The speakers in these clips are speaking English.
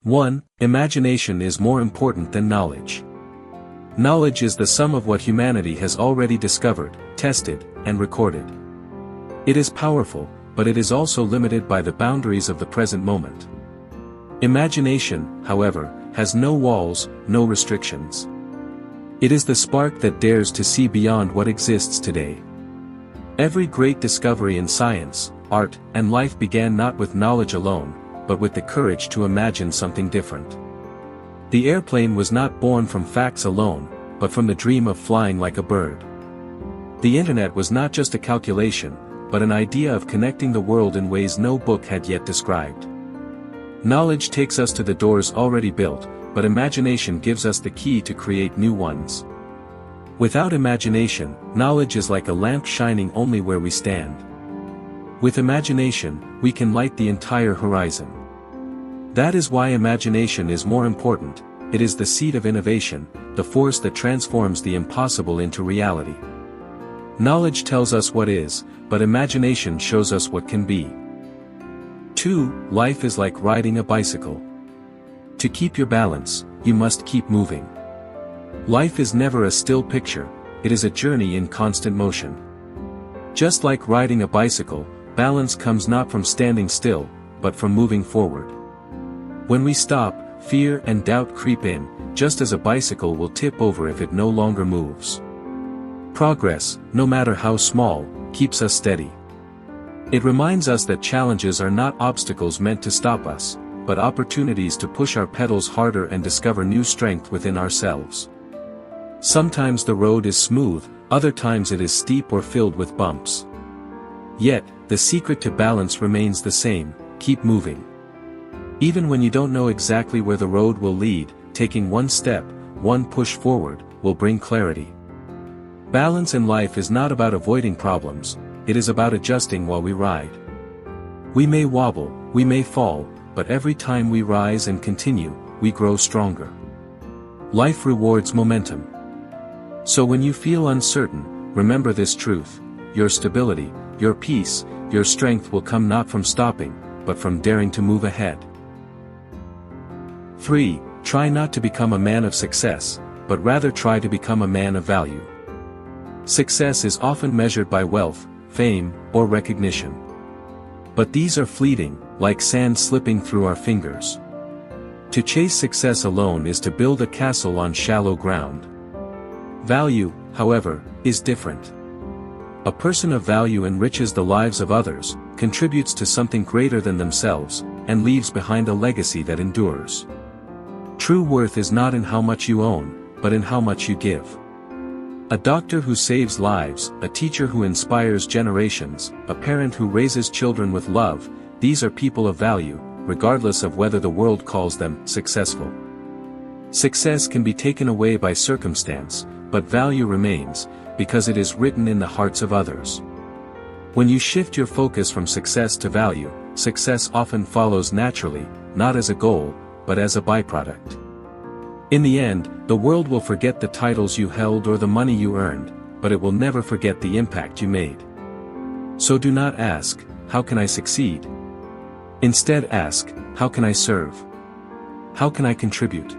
1. Imagination is more important than knowledge. Knowledge is the sum of what humanity has already discovered, tested, and recorded. It is powerful, but it is also limited by the boundaries of the present moment. Imagination, however, has no walls, no restrictions. It is the spark that dares to see beyond what exists today. Every great discovery in science, art, and life began not with knowledge alone, but with the courage to imagine something different. The airplane was not born from facts alone, but from the dream of flying like a bird. The internet was not just a calculation, but an idea of connecting the world in ways no book had yet described. Knowledge takes us to the doors already built, but imagination gives us the key to create new ones. Without imagination, knowledge is like a lamp shining only where we stand. With imagination, we can light the entire horizon. That is why imagination is more important. It is the seed of innovation, the force that transforms the impossible into reality. Knowledge tells us what is, but imagination shows us what can be. 2. Life is like riding a bicycle. To keep your balance, you must keep moving. Life is never a still picture, it is a journey in constant motion. Just like riding a bicycle, balance comes not from standing still, but from moving forward. When we stop, fear and doubt creep in, just as a bicycle will tip over if it no longer moves. Progress, no matter how small, keeps us steady. It reminds us that challenges are not obstacles meant to stop us, but opportunities to push our pedals harder and discover new strength within ourselves. Sometimes the road is smooth, other times it is steep or filled with bumps. Yet, the secret to balance remains the same: keep moving. Even when you don't know exactly where the road will lead, taking one step, one push forward, will bring clarity. Balance in life is not about avoiding problems, it is about adjusting while we ride. We may wobble, we may fall, but every time we rise and continue, we grow stronger. Life rewards momentum. So when you feel uncertain, remember this truth: your stability, your peace, your strength will come not from stopping, but from daring to move ahead. 3. Try not to become a man of success, but rather try to become a man of value. Success is often measured by wealth, fame, or recognition. But these are fleeting, like sand slipping through our fingers. To chase success alone is to build a castle on shallow ground. Value, however, is different. A person of value enriches the lives of others, contributes to something greater than themselves, and leaves behind a legacy that endures. True worth is not in how much you own, but in how much you give. A doctor who saves lives, a teacher who inspires generations, a parent who raises children with love, these are people of value, regardless of whether the world calls them successful. Success can be taken away by circumstance, but value remains, because it is written in the hearts of others. When you shift your focus from success to value, success often follows naturally, not as a goal, but as a byproduct. In the end, the world will forget the titles you held or the money you earned, but it will never forget the impact you made. So do not ask, how can I succeed? Instead ask, how can I serve? How can I contribute?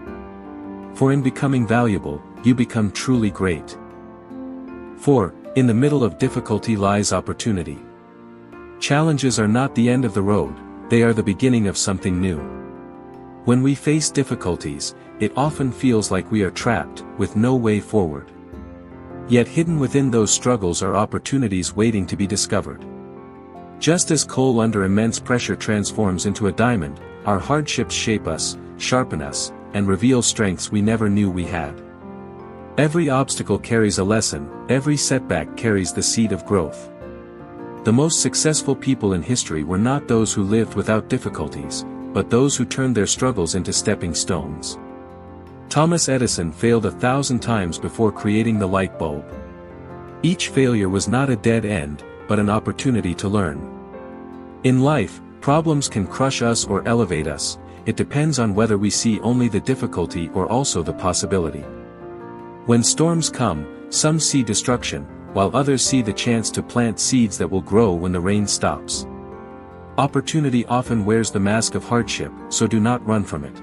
For in becoming valuable, you become truly great. 4. In the middle of difficulty lies opportunity. Challenges are not the end of the road, they are the beginning of something new. When we face difficulties, it often feels like we are trapped, with no way forward. Yet hidden within those struggles are opportunities waiting to be discovered. Just as coal under immense pressure transforms into a diamond, our hardships shape us, sharpen us, and reveal strengths we never knew we had. Every obstacle carries a lesson, every setback carries the seed of growth. The most successful people in history were not those who lived without difficulties, but those who turned their struggles into stepping stones. Thomas Edison failed 1,000 times before creating the light bulb. Each failure was not a dead end, but an opportunity to learn. In life, problems can crush us or elevate us, it depends on whether we see only the difficulty or also the possibility. When storms come, some see destruction, while others see the chance to plant seeds that will grow when the rain stops. Opportunity often wears the mask of hardship, so do not run from it.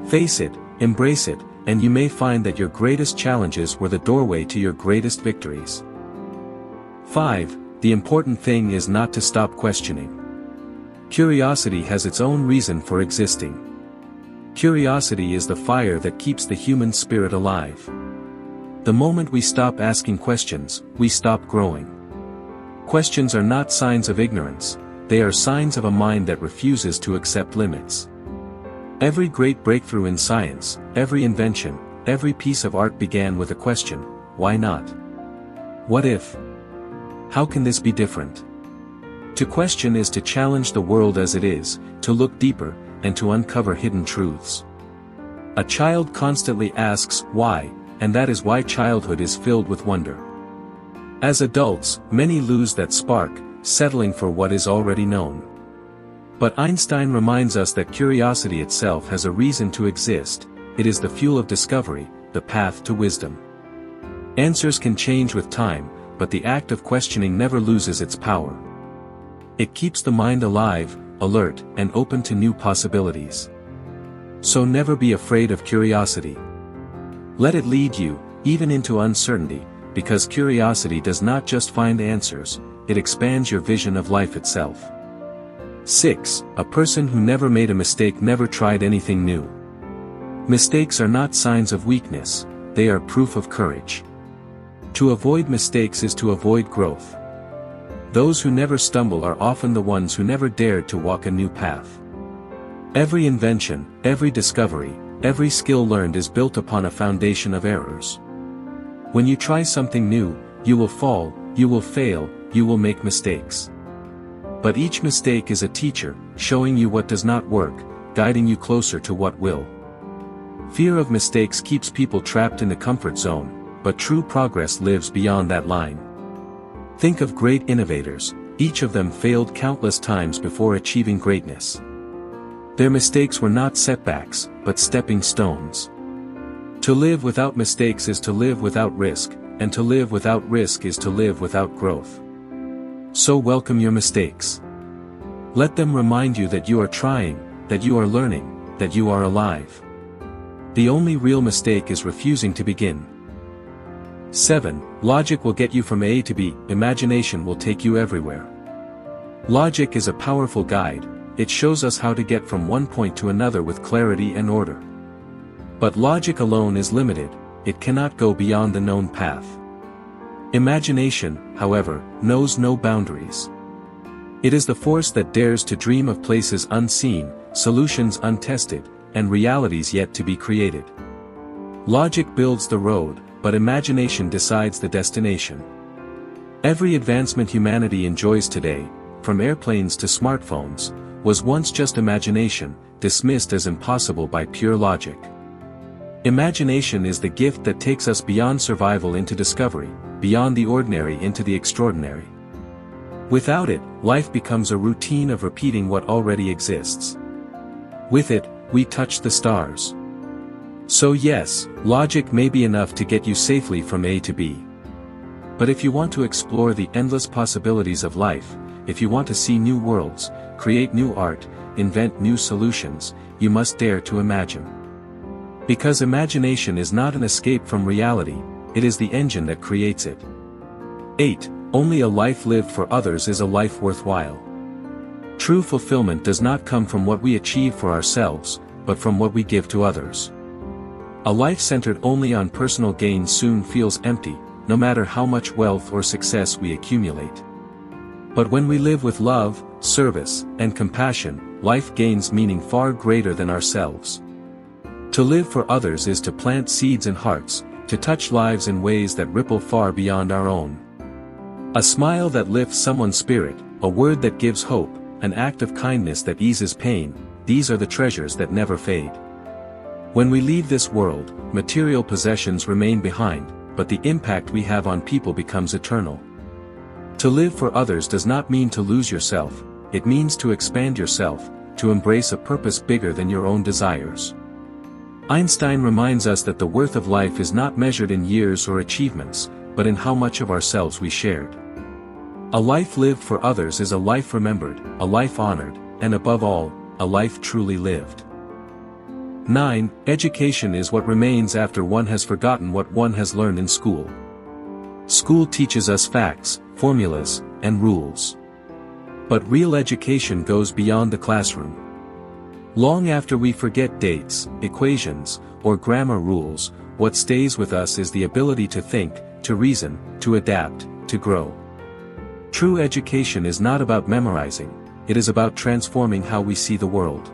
Face it, embrace it, and you may find that your greatest challenges were the doorway to your greatest victories. 5. The important thing is not to stop questioning. Curiosity has its own reason for existing. Curiosity is the fire that keeps the human spirit alive. The moment we stop asking questions, we stop growing. Questions are not signs of ignorance, they are signs of a mind that refuses to accept limits. Every great breakthrough in science, every invention, every piece of art began with a question: why not? What if? How can this be different? To question is to challenge the world as it is, to look deeper, and to uncover hidden truths. A child constantly asks why, and that is why childhood is filled with wonder. As adults, many lose that spark, settling for what is already known. But Einstein reminds us that curiosity itself has a reason to exist, it is the fuel of discovery, the path to wisdom. Answers can change with time, but the act of questioning never loses its power. It keeps the mind alive, alert, and open to new possibilities. So never be afraid of curiosity. Let it lead you, even into uncertainty, because curiosity does not just find answers, it expands your vision of life itself. 6. A person who never made a mistake never tried anything new. Mistakes are not signs of weakness, they are proof of courage. To avoid mistakes is to avoid growth. Those who never stumble are often the ones who never dared to walk a new path. Every invention, every discovery, every skill learned is built upon a foundation of errors. When you try something new, you will fall, you will fail, you will make mistakes. But each mistake is a teacher, showing you what does not work, guiding you closer to what will. Fear of mistakes keeps people trapped in the comfort zone, but true progress lives beyond that line. Think of great innovators, each of them failed countless times before achieving greatness. Their mistakes were not setbacks, but stepping stones. To live without mistakes is to live without risk, and to live without risk is to live without growth. So welcome your mistakes. Let them remind you that you are trying, that you are learning, that you are alive. The only real mistake is refusing to begin. 7. Logic will get you from A to B, imagination will take you everywhere. Logic is a powerful guide, it shows us how to get from one point to another with clarity and order. But logic alone is limited, it cannot go beyond the known path. Imagination, however, knows no boundaries. It is the force that dares to dream of places unseen, solutions untested, and realities yet to be created. Logic builds the road, but imagination decides the destination. Every advancement humanity enjoys today, from airplanes to smartphones, was once just imagination, dismissed as impossible by pure logic. Imagination is the gift that takes us beyond survival into discovery, beyond the ordinary into the extraordinary. Without it, life becomes a routine of repeating what already exists. With it, we touch the stars. So yes, logic may be enough to get you safely from A to B. But if you want to explore the endless possibilities of life, if you want to see new worlds, create new art, invent new solutions, you must dare to imagine. Because imagination is not an escape from reality, it is the engine that creates it. 8. Only a life lived for others is a life worthwhile. True fulfillment does not come from what we achieve for ourselves, but from what we give to others. A life centered only on personal gain soon feels empty, no matter how much wealth or success we accumulate. But when we live with love, service, and compassion, life gains meaning far greater than ourselves. To live for others is to plant seeds in hearts, to touch lives in ways that ripple far beyond our own. A smile that lifts someone's spirit, a word that gives hope, an act of kindness that eases pain, these are the treasures that never fade. When we leave this world, material possessions remain behind, but the impact we have on people becomes eternal. To live for others does not mean to lose yourself, it means to expand yourself, to embrace a purpose bigger than your own desires. Einstein reminds us that the worth of life is not measured in years or achievements, but in how much of ourselves we shared. A life lived for others is a life remembered, a life honored, and above all, a life truly lived. 9. Education is what remains after one has forgotten what one has learned in school. School teaches us facts, formulas, and rules. But real education goes beyond the classroom. Long after we forget dates, equations, or grammar rules, what stays with us is the ability to think, to reason, to adapt, to grow. True education is not about memorizing, it is about transforming how we see the world.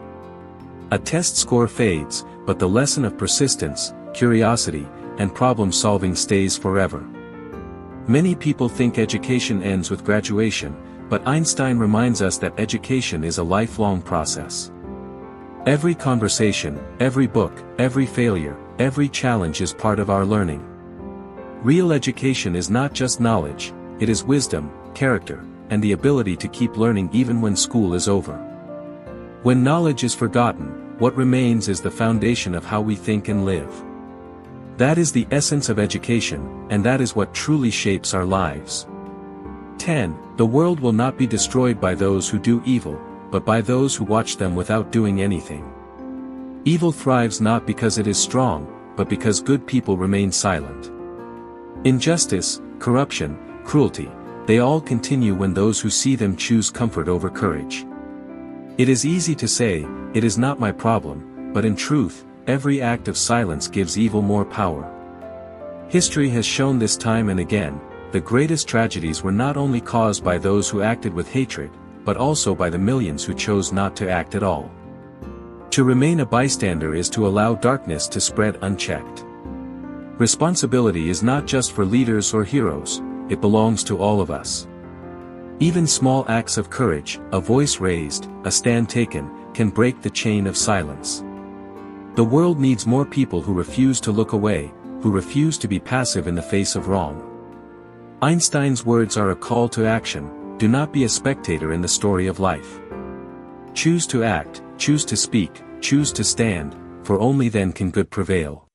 A test score fades, but the lesson of persistence, curiosity, and problem-solving stays forever. Many people think education ends with graduation, but Einstein reminds us that education is a lifelong process. Every conversation, every book, every failure, every challenge is part of our learning. Real education is not just knowledge, it is wisdom, character, and the ability to keep learning even when school is over. When knowledge is forgotten, what remains is the foundation of how we think and live. That is the essence of education, and that is what truly shapes our lives. 10. The world will not be destroyed by those who do evil, but by those who watch them without doing anything. Evil thrives not because it is strong, but because good people remain silent. Injustice, corruption, cruelty, they all continue when those who see them choose comfort over courage. It is easy to say, "It is not my problem," but in truth, every act of silence gives evil more power. History has shown this time and again, the greatest tragedies were not only caused by those who acted with hatred, but also by the millions who chose not to act at all. To remain a bystander is to allow darkness to spread unchecked. Responsibility is not just for leaders or heroes, it belongs to all of us. Even small acts of courage, a voice raised, a stand taken, can break the chain of silence. The world needs more people who refuse to look away, who refuse to be passive in the face of wrong. Einstein's words are a call to action: do not be a spectator in the story of life. Choose to act, choose to speak, choose to stand, for only then can good prevail.